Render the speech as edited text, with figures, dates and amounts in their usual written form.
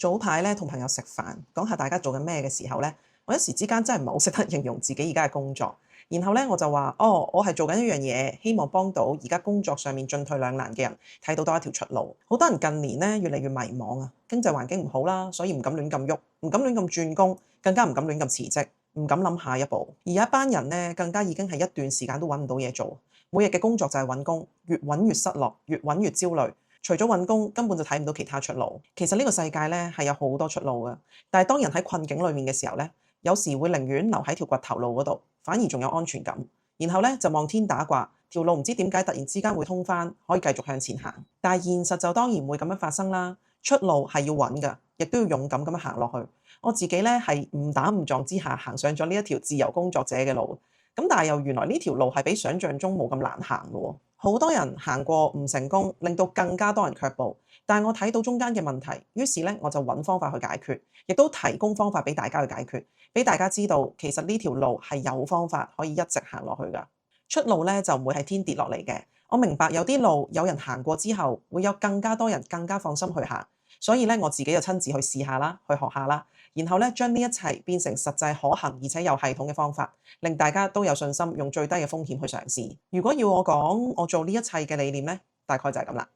早排咧同朋友食飯，講下大家做緊咩嘅時候咧，我一時之間真係唔係好識得形容自己而家嘅工作。然後咧我就話：哦，我係做緊一樣嘢，希望幫到而家工作上面進退兩難嘅人睇到多一條出路。好多人近年咧越嚟越迷茫啊，經濟環境唔好啦，所以唔敢亂咁喐，唔敢亂咁轉工，更加唔敢亂咁辭職，唔敢諗下一步。而有一班人咧更加已經係一段時間都揾唔到嘢做，每日嘅工作就係揾工，越揾越失落，越揾越焦慮。除咗揾工，根本就睇唔到其他出路。其實呢個世界咧係有好多出路嘅，但係當人喺困境裏面嘅時候咧，有時會寧願留喺條掘頭路嗰度，反而仲有安全感。然後咧就望天打卦，條路唔知點解突然之間會通返，可以繼續向前行。但係現實就當然唔會咁樣發生啦。出路係要揾㗎，亦都要勇敢咁樣行落去。我自己咧係誤打誤撞之下行上咗呢一條自由工作者嘅路。咁但係又原來呢條路係比想象中冇咁難行嘅喎。好多人行過唔成功，令到更加多人卻步。但係我睇到中間嘅問題，於是咧我就揾方法去解決，亦都提供方法俾大家去解決，俾大家知道其實呢條路係有方法可以一直行落去㗎。出路咧就唔會係天跌落嚟嘅。我明白有啲路有人行過之後，會有更加多人更加放心去行。所以咧我自己就親自去試下啦，去學下啦，然後咧將呢一切變成實際可行而且有系統嘅方法，令大家都有信心用最低嘅風險去嘗試。如果要我講我做呢一切嘅理念咧，大概就係咁啦。